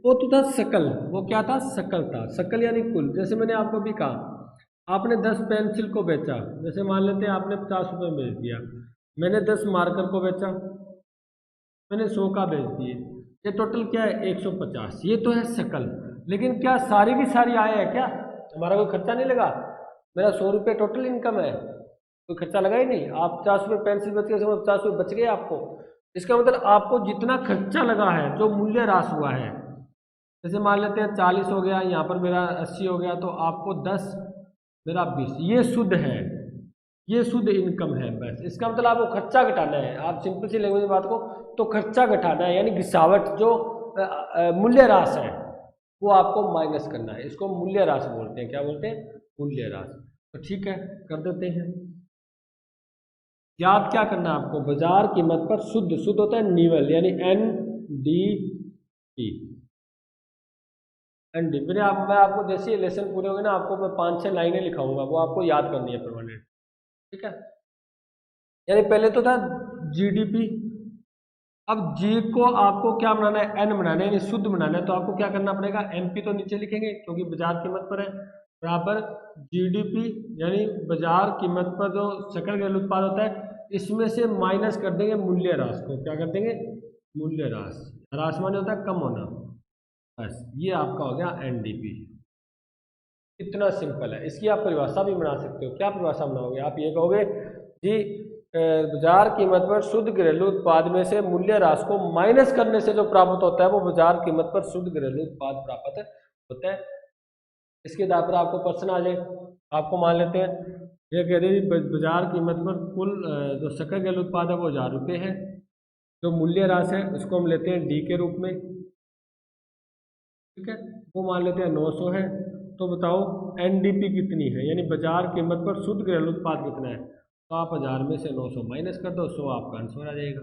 वो तो था सकल, वो क्या था? सकल था, सकल यानी कुल। जैसे मैंने आपको भी कहा, आपने 10 पेंसिल को बेचा, जैसे मान लेते हैं आपने 50 रुपये बेच दिया, मैंने 10 मार्कर को बेचा, मैंने 100 का बेच दिए। ये टोटल क्या है 150, ये तो है सकल। लेकिन क्या सारी की सारी आय है क्या? हमारा कोई खर्चा नहीं लगा। मेरा 100 रुपये टोटल इनकम है, कोई खर्चा लगा ही नहीं। आप 50 रुपये पेंसिल बच गए, 50 रुपये बच गए आपको। इसका मतलब आपको जितना खर्चा लगा है, जो मूल्य ह्रास हुआ है, जैसे मान लेते हैं 40 हो गया, यहाँ पर मेरा 80 हो गया, तो आपको 10 मेरा 20, ये शुद्ध है, ये शुद्ध इनकम है। बस इसका मतलब आपको खर्चा घटाना है। आप सिंपल सी लैंग्वेज में बात को तो खर्चा घटाना है, यानी गिसावट जो मूल्य ह्रास है वो आपको माइनस करना है। इसको मूल्य ह्रास बोलते हैं। क्या बोलते हैं? मूल्य ह्रास। तो ठीक है, कर देते हैं। याद क्या करना है आपको? बाजार कीमत पर शुद्ध, शुद्ध होता है निवल, यानी NDP। एनडी मेरे मैं आपको जैसे ये लेसन पूरे होंगे ना, आपको मैं 5-6 लाइनें लिखाऊंगा, वो आपको याद करनी है परमानेंट। ठीक है, यानी पहले तो था GDP। अब जी को आपको क्या बनाना है? एन बनाना है, यानी शुद्ध बनाना है। तो आपको क्या करना पड़ेगा? MP तो नीचे लिखेंगे क्योंकि बाजार कीमत पर है, बराबर GDP, यानी बाजार कीमत पर जो सकल घरेलू उत्पाद होता है, इसमें से माइनस कर देंगे मूल्य ह्रास को। क्या कर देंगे? मूल्य ह्रास। ह्रास माने होता है कम होना। बस ये आपका हो गया NDP। इतना सिंपल है। इसकी आप परिभाषा भी बना सकते हो। क्या परिभाषा बनाओगे? आप ये कहोगे कि बाजार कीमत पर शुद्ध घरेलू उत्पाद में से मूल्य ह्रास को माइनस करने से जो प्राप्त होता है वो बाजार कीमत पर शुद्ध घरेलू उत्पाद प्राप्त होता है। इसके आधार पर आपको प्रश्न आ जाए। आपको मान लेते हैं ये कह रहे हैं बाजार कीमत पर कुल जो सकल घरेलू उत्पाद है वो 1000 रुपये है। जो मूल्य ह्रास है उसको हम लेते हैं D के रूप में। ठीक है, वो मान लेते हैं 900 है। तो बताओ NDP कितनी है, यानी बाजार कीमत पर शुद्ध घरेलू उत्पाद कितना है? तो आप 1000 में से 900 माइनस कर दो, 100 आपका आंसर आ जाएगा।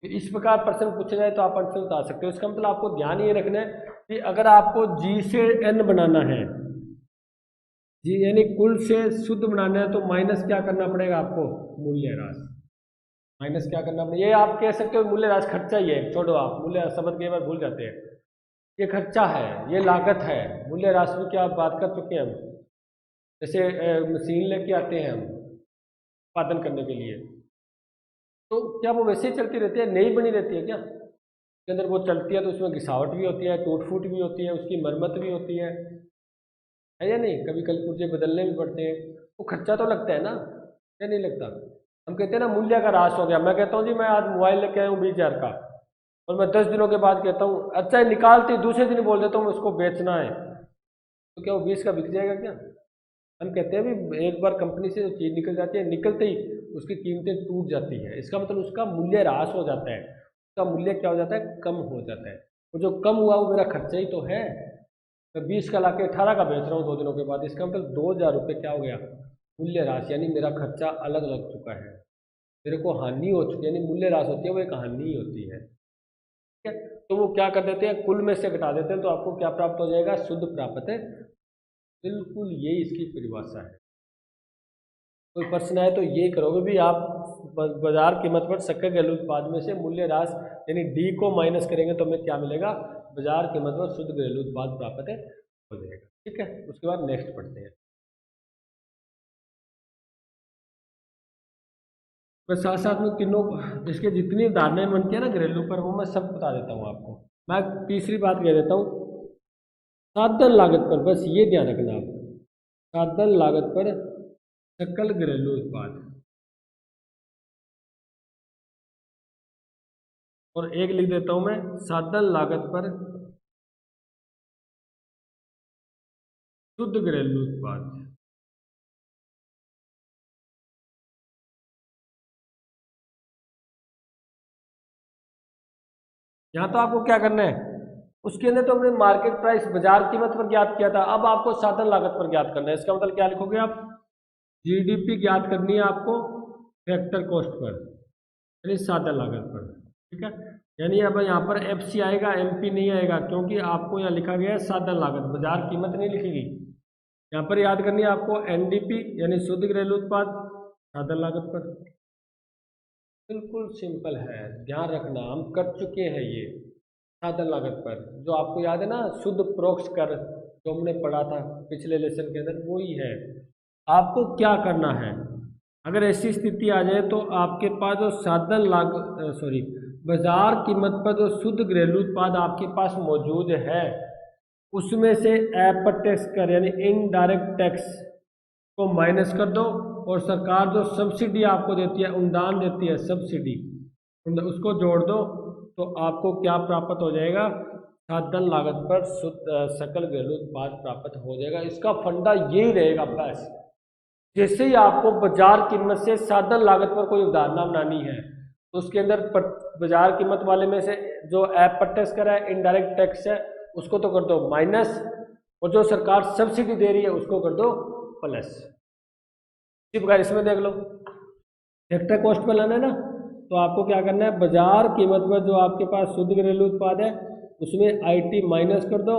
इस प्रकार प्रश्न पूछे जाए तो आप आंसर बता सकते हो। इसका मतलब आपको ध्यान ये रखना है कि अगर आपको G से N बनाना है, जी यानी कुल से शुद्ध बनाना है, तो माइनस क्या करना पड़ेगा आपको? मूल्य ह्रास। माइनस क्या करना पड़ेगा? ये आप कह सकते हो मूल्य ह्रास खर्चा ही है, छोड़ो आप मूल्य ह्रास शब्द कई बार भूल जाते हैं। ये खर्चा है, ये लागत है। मूल्य ह्रास की क्या बात कर चुके हैं हम। जैसे मशीन लेके आते हैं हम उत्पादन करने के लिए, तो क्या वो वैसे ही चलती रहती है, नई बनी रहती है क्या? के अंदर वो चलती है तो उसमें घिसावट भी होती है, टूट फूट भी होती है, उसकी मरम्मत भी होती है या नहीं? कभी कल पुर्जे बदलने भी पड़ते हैं, वो खर्चा तो लगता है ना, या नहीं लगता? हम कहते हैं ना मूल्य का ह्रास हो गया। मैं कहता हूँ जी मैं आज मोबाइल लेके आया हूँ 20,000 का, और मैं 10 दिनों के बाद कहता हूँ, अच्छा निकालते दूसरे दिन बोल देता हूँ उसको बेचना है, तो क्या वो 20 का बिक जाएगा क्या? हम कहते हैं भी एक बार कंपनी से जो चीज़ निकल जाती है, निकलते ही उसकी कीमतें टूट जाती है। इसका मतलब उसका मूल्य ह्रास हो जाता है, उसका मूल्य क्या हो जाता है? कम हो जाता है। वो जो कम हुआ वो मेरा खर्चा ही तो है। मैं 20 का ला के 18 का बेच रहा हूँ 2 दिनों के बाद, इसका मतलब 2000 रुपये क्या हो गया? मूल्य ह्रास, यानी मेरा खर्चा अलग लग चुका है, मेरे को हानि हो चुकी है। यानी मूल्य ह्रास होती है वो एक हानि ही होती है। ठीक है, तो वो क्या कर देते हैं? कुल में से घटा देते हैं, तो आपको क्या प्राप्त हो जाएगा? शुद्ध प्राप्त है। बिल्कुल यही इसकी परिभाषा है। कोई प्रश्न है तो ये करोगे भी आप, बाजार कीमत पर सकल घरेलू उत्पाद में से मूल्य ह्रास यानी D को माइनस करेंगे तो हमें क्या मिलेगा? बाजार कीमत पर शुद्ध घरेलू उत्पाद प्राप्त है हो जाएगा। ठीक है, उसके बाद नेक्स्ट पढ़ते हैं। मैं साथ साथ में तीनों इसके जितनी धारणाएं बनती है ना घरेलू पर, वो मैं सब बता देता हूँ आपको। मैं तीसरी बात कह देता हूँ, साधन लागत पर, बस ये ध्यान रखना आप, साधन लागत पर सकल घरेलू उत्पाद, और एक लिख देता हूं मैं, साधन लागत पर शुद्ध घरेलू उत्पाद। यहाँ तो आपको क्या करना है, उसके अंदर तो हमने मार्केट प्राइस बाजार कीमत पर ज्ञात किया था, अब आपको साधन लागत पर ज्ञात करना है। इसका मतलब क्या लिखोगे आप? GDP ज्ञात करनी है आपको फैक्टर कॉस्ट पर, यानी साधन लागत पर। ठीक है, यानी अब यहाँ पर FC आएगा, MP नहीं आएगा, क्योंकि आपको यहाँ लिखा गया है साधन लागत, बाजार कीमत नहीं लिखेगी। यहाँ पर याद करनी है आपको NDP यानी शुद्ध घरेलू उत्पाद साधन लागत पर। बिल्कुल सिंपल है, ध्यान रखना, हम कर चुके हैं ये साधन लागत पर। जो आपको याद है ना शुद्ध प्रोक्ष कर, जो हमने पढ़ा था पिछले लेसन के अंदर, वो ही है। आपको क्या करना है, अगर ऐसी स्थिति आ जाए तो आपके पास जो साधन लागत, सॉरी, बाजार कीमत पर जो शुद्ध घरेलू उत्पाद आपके पास मौजूद है उसमें से अप्रत्यक्ष कर यानी इनडायरेक्ट टैक्स को माइनस कर दो, और सरकार जो सब्सिडी आपको देती है, अनुदान देती है सब्सिडी, उसको जोड़ दो, तो आपको क्या प्राप्त हो जाएगा? साधन लागत पर सकल घरेलू उत्पाद प्राप्त हो जाएगा। इसका फंडा यही रहेगा बस। जैसे ही आपको बाजार कीमत से साधन लागत पर कोई अवधारणा बनानी है तो उसके अंदर बाजार कीमत वाले में से जो अप्रत्यक्ष कर है, इनडायरेक्ट टैक्स है, उसको तो कर दो माइनस, और जो सरकार सब्सिडी दे रही है उसको कर दो प्लस। इसी प्रकार इसमें देख लो, फैक्टर कॉस्ट पर लाना है ना, तो आपको क्या करना है? बाजार कीमत पर जो आपके पास शुद्ध घरेलू उत्पाद है उसमें आईटी माइनस कर दो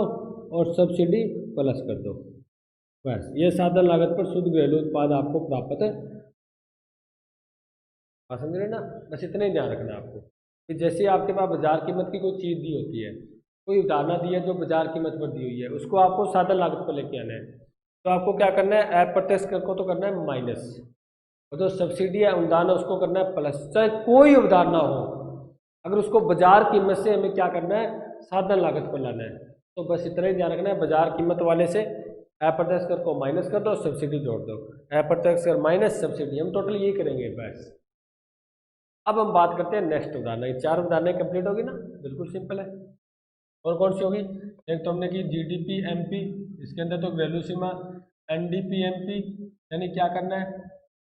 और सब्सिडी प्लस कर दो, बस। ये साधन लागत पर शुद्ध घरेलू उत्पाद आपको प्राप्त है। समझ रहे ना? बस इतना ही ध्यान रखना है आपको कि जैसे आपके पास बाजार कीमत की कोई चीज़ दी होती है, कोई उदाहरणा दी है जो बाजार कीमत पर दी हुई है, उसको आपको साधन लागत पर लेके आना है, तो आपको क्या करना है? अप्रत्यक्ष कर को तो करना है माइनस, और जो सब्सिडी है, अनुदान है, उसको करना है प्लस। चाहे कोई अवधारणा हो, अगर उसको बाजार कीमत से हमें क्या करना है? साधन लागत पर लाना है। तो बस इतना ही ध्यान रखना है, बाजार कीमत वाले से अप्रत्यक्ष कर को माइनस कर दो, सब्सिडी जोड़ दो, अप्रत्यक्ष कर माइनस सब्सिडी, हम टोटल यही करेंगे बस। अब हम बात करते हैं नेक्स्ट उदाहरण। ये 4 उदाहरणें कंप्लीट होगी ना, बिल्कुल सिंपल है। और कौन सी होगी? एक तो हमने की जीडीपी एमपी, इसके अंदर तो घरेलू सीमा एनडीपी एमपी, यानी क्या करना है?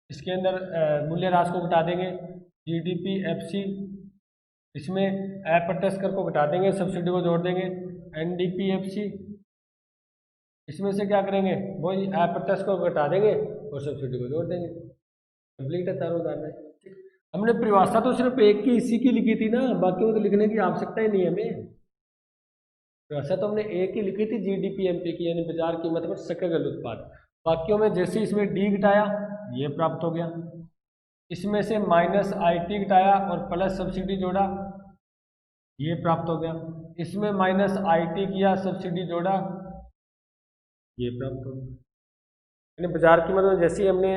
इसके अंदर मूल्य ह्रास को घटा देंगे, जीडीपी एफसी, इसमें अप्रत्यक्ष कर को घटा देंगे, सब्सिडी को जोड़ देंगे, एनडीपी एफसी, इसमें से क्या करेंगे? वही अप्रत्यक्ष को घटा देंगे और सब्सिडी को जोड़ देंगे। कंप्लीट है चारों उदाहरण। हमने परिभाषा तो सिर्फ एक की इसी की लिखी थी ना, बाकी में तो लिखने की आवश्यकता ही नहीं है हमें। परिभाषा तो हमने एक ही लिखी थी जीडीपी एमपी की, यानी बाजार कीमत पर सकल घरेलू उत्पाद। बाकियों में जैसे इसमें डी घटाया ये प्राप्त हो गया, इसमें से माइनस आईटी घटाया और प्लस सब्सिडी जोड़ा ये प्राप्त हो गया, इसमें माइनस आईटी किया सब्सिडी जोड़ा ये प्राप्त हो गया। यानी बाजार कीमत में जैसे ही हमने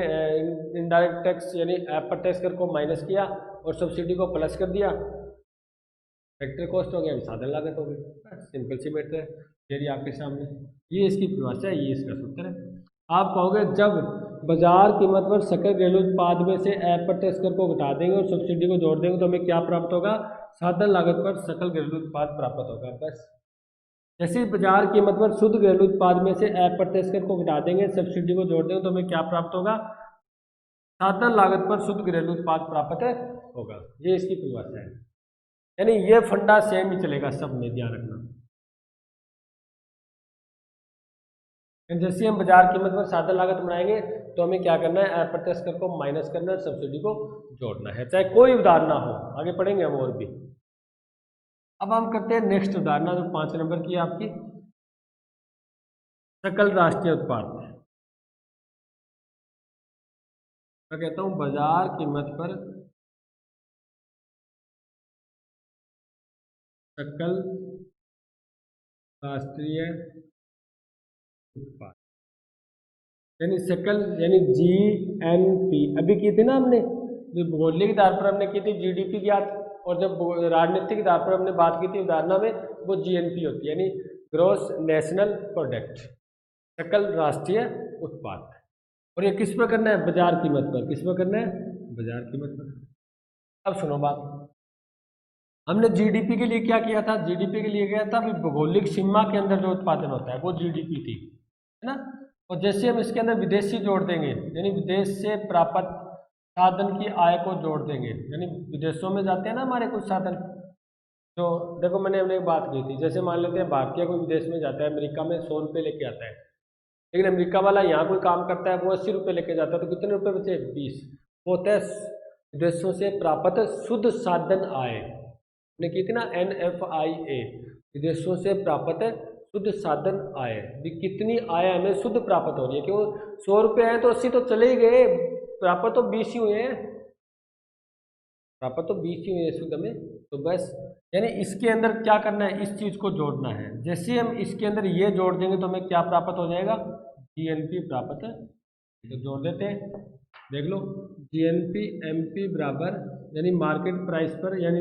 इनडायरेक्ट टैक्स यानी अप्रत्यक्ष कर को माइनस किया और सब्सिडी को प्लस कर दिया, फैक्टर कॉस्ट हो गया, साधन लागत हो गई। सिंपल सी मैटर है, यदि आपके सामने ये इसकी परिभाषा है, ये इसका सूत्र है। आप कहोगे जब बाजार कीमत पर सकल घरेलू उत्पाद में से अप्रत्यक्ष कर को घटा देंगे और सब्सिडी को जोड़ देंगे तो हमें क्या प्राप्त होगा? साधन लागत पर सकल घरेलू उत्पाद प्राप्त होगा, बस। जैसे ही बाजार कीमत पर शुद्ध घरेलू उत्पाद में से अप्रत्यक्ष कर को घटा देंगे, सब्सिडी को जोड़ देंगे तो हमें क्या प्राप्त होगा? साधन लागत पर शुद्ध घरेलू उत्पाद प्राप्त होगा। ये इसकी परिभाषा है, यानी ये फंडा सेम ही चलेगा सब में, ध्यान रखना। जैसे हम बाजार कीमत पर साधन लागत बनाएंगे तो हमें क्या करना है? अप्रत्यक्ष कर को माइनस करना है, सब्सिडी को जोड़ना है, चाहे कोई उदाहरण हो। आगे पढ़ेंगे हम और भी। अब हम करते हैं नेक्स्ट उदाहरण जो 5 नंबर की है आपकी, सकल राष्ट्रीय उत्पाद। मैं कहता हूं बाजार कीमत पर सकल राष्ट्रीय उत्पाद, यानी सकल यानी जीएनपी अभी की थी ना हमने, जो भौगोलिक आधार पर हमने की थी जीडीपी ज्ञात, और जब राजनीतिक आधार पर हमने बात की थी उदाहरण में, वो जीएनपी होती है, यानी ग्रॉस नेशनल प्रोडक्ट, सकल राष्ट्रीय उत्पाद। और ये किस पर करना है? बाजार कीमत पर। किस पर करना है? बाजार कीमत पर। अब सुनो बात, हमने जीडीपी के लिए क्या किया था? जीडीपी के लिए गया था भौगोलिक सीमा के अंदर जो उत्पादन होता है वो जीडीपी थी, है ना। और जैसे हम इसके अंदर विदेशी जोड़ देंगे, यानी विदेश से प्राप्त साधन की आय को जोड़ देंगे, यानी विदेशों में जाते हैं ना हमारे कुछ साधन, तो देखो मैंने हमने एक बात की थी, जैसे मान लेते हैं भारतीय कोई विदेश में जाता है, अमेरिका में 100 रुपये लेके आता है, लेकिन अमेरिका वाला यहाँ कोई काम करता है वो 80 रुपये लेके जाता है, तो कितने रुपये बचे? 20। वो होता है विदेशों से प्राप्त शुद्ध साधन आय, ने की थी ना NFIA, विदेशों से प्राप्त शुद्ध साधन आय। कितनी आय हमें शुद्ध प्राप्त हो रही है? क्यों 100 रुपये आए तो 80 तो चले ही गए, प्राप्त तो 20 ही हुए हैं, प्राप्त तो 20 ही हुए हैं शुद्ध में। तो बस यानी इसके अंदर क्या करना है? इस चीज़ को जोड़ना है। जैसे हम इसके अंदर ये जोड़ देंगे तो हमें क्या प्राप्त हो जाएगा? GNP प्राप्त है। तो जोड़ देते हैं, देख लो GNP MP बराबर यानी मार्केट प्राइस पर, यानी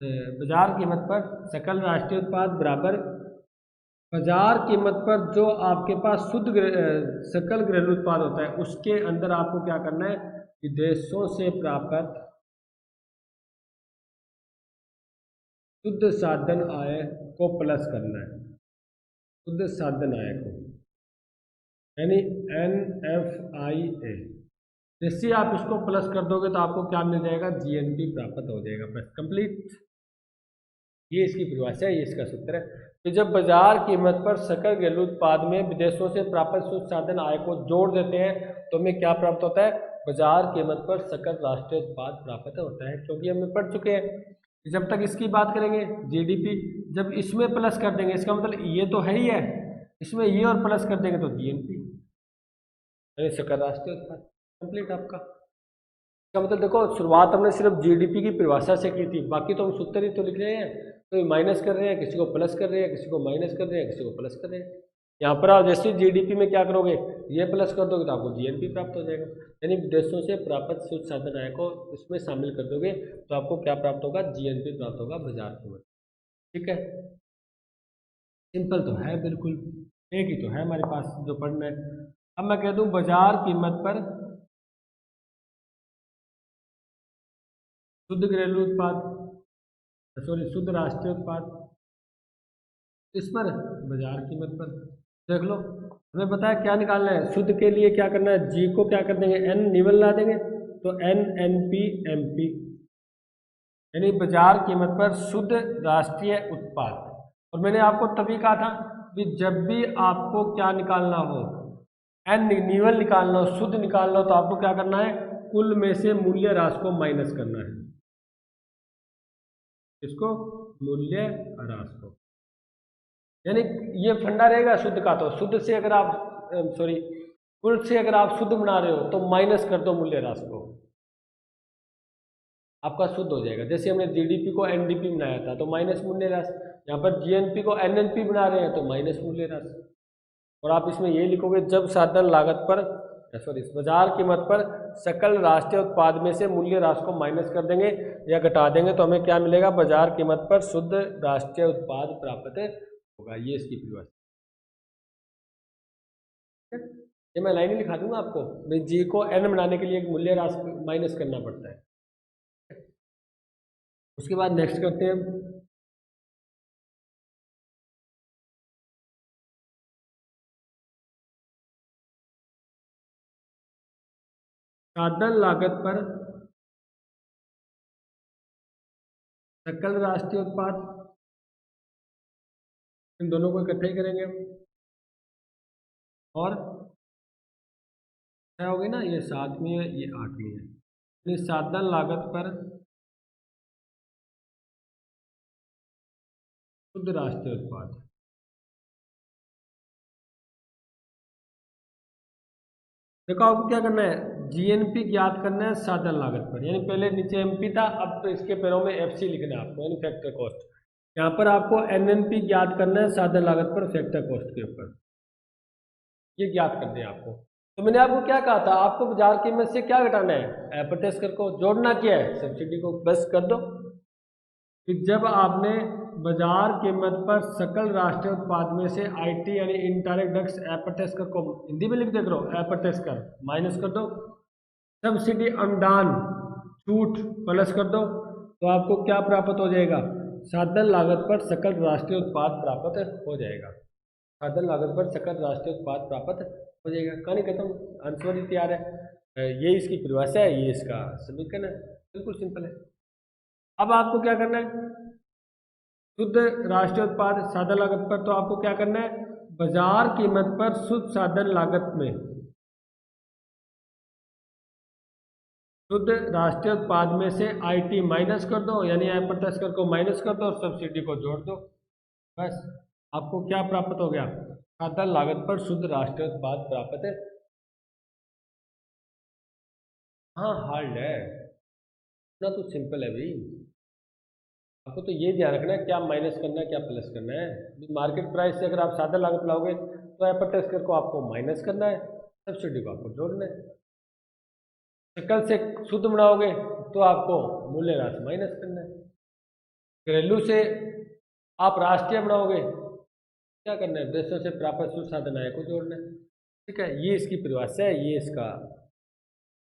बाजार कीमत पर सकल राष्ट्रीय उत्पाद बराबर बाजार कीमत पर जो आपके पास सकल घरेलू उत्पाद होता है उसके अंदर आपको क्या करना है, विदेशों से प्राप्त शुद्ध साधन आय को प्लस करना है, शुद्ध साधन आय को, यानी NFIA। जैसे आप इसको प्लस कर दोगे तो आपको क्या मिल जाएगा, GNP प्राप्त हो जाएगा। बस कंप्लीट, ये इसकी परिभाषा है, ये इसका सूत्र है। तो जब बाजार कीमत पर सकल घरेलू उत्पाद में विदेशों से प्राप्त शुद्ध साधन आय को जोड़ देते हैं तो हमें क्या प्राप्त होता है, बाजार कीमत पर सकल राष्ट्रीय उत्पाद प्राप्त होता है। क्योंकि हम पढ़ चुके हैं, जब तक इसकी बात करेंगे GDP, जब इसमें प्लस कर देंगे इसका मतलब ये तो है ही है, इसमें ये और प्लस कर देंगे तो GNP, सकल राष्ट्रीय उत्पाद। कंप्लीट आपका। इसका मतलब देखो, शुरुआत हमने सिर्फ GDP की परिभाषा से की थी, बाकी तो हम सूत्र ही तो लिख रहे हैं, तो माइनस कर रहे हैं, किसी को प्लस कर रहे हैं, किसी को माइनस कर रहे हैं, किसी को प्लस कर रहे हैं। यहाँ पर आप जैसे GDP में क्या करोगे, ये प्लस कर दोगे तो आपको GNP प्राप्त हो जाएगा, यानी विदेशों से प्राप्त शुद्ध साधन आय को इसमें शामिल कर दोगे तो आपको क्या प्राप्त होगा, GNP प्राप्त होगा, बाजार कीमत। ठीक है, सिंपल तो है बिल्कुल, एक ही तो है हमारे पास जो पढ़ना है। अब मैं कह दूँ बाजार कीमत पर शुद्ध घरेलू उत्पाद, सॉरी शुद्ध राष्ट्रीय उत्पाद, इस पर बाजार कीमत पर देख लो, हमें पता है क्या निकालना है। शुद्ध के लिए क्या करना है, जी को क्या कर देंगे, एन निवल ला देंगे तो NNP यानी बाजार कीमत पर शुद्ध राष्ट्रीय उत्पाद। और मैंने आपको तभी कहा था कि जब भी आपको क्या निकालना हो, एन निवल निकालना हो, शुद्ध निकालना हो, तो आपको क्या करना है, कुल में से मूल्य ह्रास को माइनस करना है, इसको मूल्य ह्रास को, यानी ये फंडा रहेगा शुद्ध का। तो शुद्ध से अगर आप सॉरी कुल से अगर आप शुद्ध बना रहे हो तो माइनस कर दो मूल्य ह्रास को, आपका शुद्ध हो जाएगा। जैसे हमने GDP को NDP बनाया था तो माइनस मूल्य ह्रास, यहाँ पर GNP को NNP बना रहे हैं तो माइनस मूल्य ह्रास। और आप इसमें ये लिखोगे, जब साधन लागत पर सॉरी बाजार कीमत पर सकल राष्ट्रीय उत्पाद में से मूल्य ह्रास को माइनस कर देंगे या घटा देंगे तो हमें क्या मिलेगा, बाजार कीमत पर शुद्ध राष्ट्रीय उत्पाद प्राप्त होगा। ये इसकी परिभाषा। ये मैं लाइन ही लिखा दूंगा आपको, भाई जी को N बनाने के लिए एक मूल्य ह्रास माइनस करना पड़ता है। उसके बाद नेक्स्ट करते हैं, साधन लागत पर सकल राष्ट्रीय उत्पाद, इन दोनों को इकट्ठे ही करेंगे और क्या होगी ना, ये 7वीं है ये 8वीं है, यानी साधन लागत पर शुद्ध राष्ट्रीय उत्पाद। देखो आपको क्या करना है, GNP ज्ञात करना है साधन लागत पर, यानी पहले नीचे MP था, अब तो इसके पैरों में FC लिखना है आपको, यानी फैक्टर कॉस्ट। यहाँ पर आपको NNP ज्ञात करना है साधन लागत पर फैक्टर कॉस्ट के ऊपर, ये ज्ञात करना है आपको। तो मैंने आपको क्या कहा था, आपको बाजार कीमत से क्या घटाना है, अप्रत्यक्ष कर को जोड़ना, क्या है सब्सिडी को प्लस कर दो। कि जब आपने बाजार कीमत पर सकल राष्ट्रीय उत्पाद में से IT यानी इनडायरेक्ट टैक्स अप्रत्यक्ष कर को हिंदी में लिख दे करो, अप्रत्यक्ष कर माइनस कर दो, सब्सिडी अनुदान छूट प्लस कर दो, तो आपको क्या प्राप्त हो जाएगा, साधन लागत पर सकल राष्ट्रीय उत्पाद प्राप्त हो जाएगा। साधन लागत पर सकल राष्ट्रीय उत्पाद प्राप्त हो जाएगा। कहानी खत्म, आंसर ही तैयार है। ये इसकी परिभाषा है, ये इसका समीकरण है, बिल्कुल सिंपल है। अब आपको क्या करना है, शुद्ध राष्ट्रीय उत्पाद साधन लागत पर, तो आपको क्या करना है, बाजार कीमत पर शुद्ध साधन लागत में शुद्ध राष्ट्रीय उत्पाद में से IT माइनस कर दो, यानी अप्रत्यक्ष कर को माइनस कर दो और सब्सिडी को जोड़ दो, बस आपको क्या प्राप्त हो गया, साधन लागत पर शुद्ध राष्ट्रीय उत्पाद प्राप्त है। हाँ हार्ड है, इतना तो सिंपल है भाई, आपको तो ये ध्यान रखना है क्या माइनस करना है क्या प्लस करना है। मार्केट प्राइस से अगर आप साधन लागत लाओगे तो अप्रत्यक्ष कर को आपको माइनस करना है, सब्सिडी को आपको जोड़ना है। सकल से शुद्ध बनाओगे तो आपको मूल्य ह्रास माइनस करना है। घरेलू से आप राष्ट्रीय बनाओगे, क्या करना है, देशों से प्राप्त शुद्ध साधन आय को जोड़ना है। ठीक है, ये इसकी परिभाषा है, ये इसका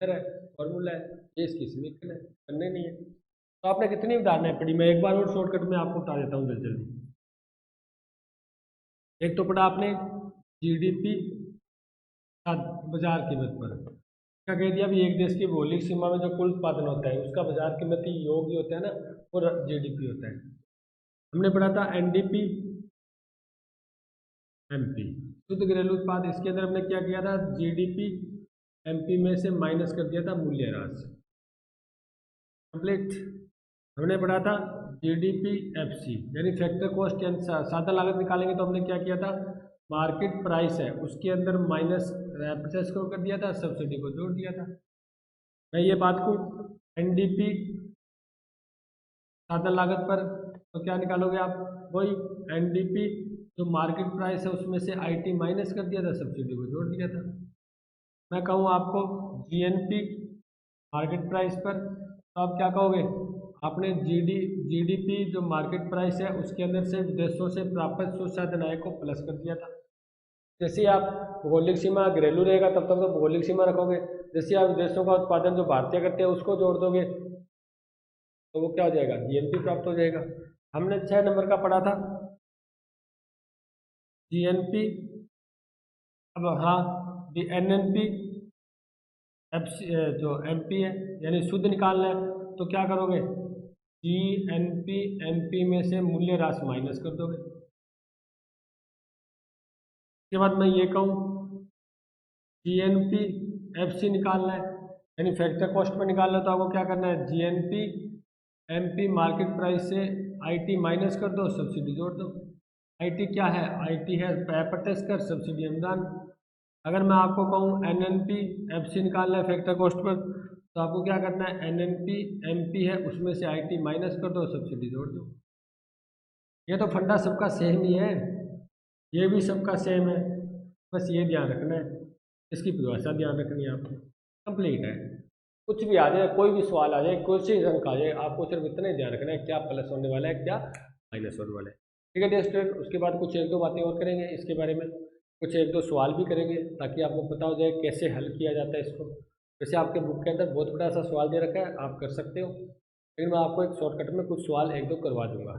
है फॉर्मूला है, ये इसकी समीकरण है, करने नहीं है। तो आपने कितनी उदाहरणें पढ़ी, मैं एक बार और शॉर्टकट में आपको बता देता हूँ जल्दी जल्दी। एक तो पढ़ा आपने जीडीपी बाजार कीमत पर, क्या कह दिया, अभी एक देश की भौगोलिक सीमा में जो कुल उत्पादन होता है उसका बाजार कीमती योग ही होता है ना, और जीडीपी होता है। हमने पढ़ा था एनडीपी एमपी शुद्ध घरेलू उत्पाद, इसके अंदर हमने क्या किया था, जीडीपी एमपी में से माइनस कर दिया था मूल्य ह्रास, कंप्लीट। हमने पढ़ा था जीडीपी एफसी यानी फैक्टर कॉस्ट यानी सादा लागत निकालेंगे, तो हमने क्या किया था, मार्केट प्राइस है उसके अंदर माइनस 50 को कर दिया था, सब्सिडी को जोड़ दिया था। मैं ये बात को एनडीपी सादा लागत पर, तो क्या निकालोगे आप, वही एनडीपी जो मार्केट प्राइस है उसमें से आईटी माइनस कर दिया था, सब्सिडी को जोड़ दिया था। मैं कहूँ आपको जीएनपी मार्केट प्राइस पर, तो आप क्या कहोगे, आपने जीडीपी जो मार्केट प्राइस है उसके अंदर से देशों से प्राप्त शुद्ध साधन आय को प्लस कर दिया था। जैसे आप भौगोलिक सीमा घरेलू रहेगा तब तक तो भौगोलिक सीमा रखोगे, जैसे आप देशों का उत्पादन जो भारतीय करते हैं उसको जोड़ दोगे तो वो क्या हो जाएगा, जीएनपी प्राप्त हो जाएगा। हमने 6 नंबर का पढ़ा था जीएनपी, अब हाँ एनएनपी जो एमपी है यानी शुद्ध निकालना है, तो क्या करोगे, जीएनपी एमपी में से मूल्य ह्रास माइनस कर दोगे। उसके बाद मैं ये कहूँ जीएनपी एफसी निकालना है यानी फैक्टर कॉस्ट में निकालना है, तो आपको क्या करना है, जीएनपी एमपी मार्केट प्राइस से आईटी माइनस कर दो, सब्सिडी जोड़ दो। आईटी क्या है, आईटी है प्रत्यक्ष कर, सब्सिडी अनुदान। अगर मैं आपको कहूँ एनएनपी एफसी निकालना है फैक्टर कॉस्ट पर, तो आपको क्या करना है, एनएनपी एमपी है उसमें से आईटी माइनस कर दो, सब्सिडी जोड़ दो। ये तो फंडा सबका सेम ही है, ये भी सबका सेम है, बस ये ध्यान रखना है, इसकी परिभाषा ध्यान रखनी है आपको, कंप्लीट है। कुछ भी आ जाए, कोई भी सवाल आ जाए, कोई सी अंक आ जाए, आपको सिर्फ इतना ही ध्यान रखना है क्या प्लस होने वाला है, क्या माइनस होने वाला है। ठीक है डियर स्टूडेंट, उसके बाद कुछ एक दो बातें और करेंगे इसके बारे में, कुछ एक दो सवाल भी करेंगे ताकि आपको पता हो जाए कैसे हल किया जाता है इसको। जैसे आपके बुक के अंदर बहुत बड़ा सा सवाल दे रखा है, आप कर सकते हो, लेकिन मैं आपको एक शॉर्टकट में कुछ सवाल एक दो करवा दूंगा।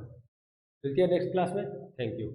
मिलती है नेक्स्ट क्लास में, थैंक यू।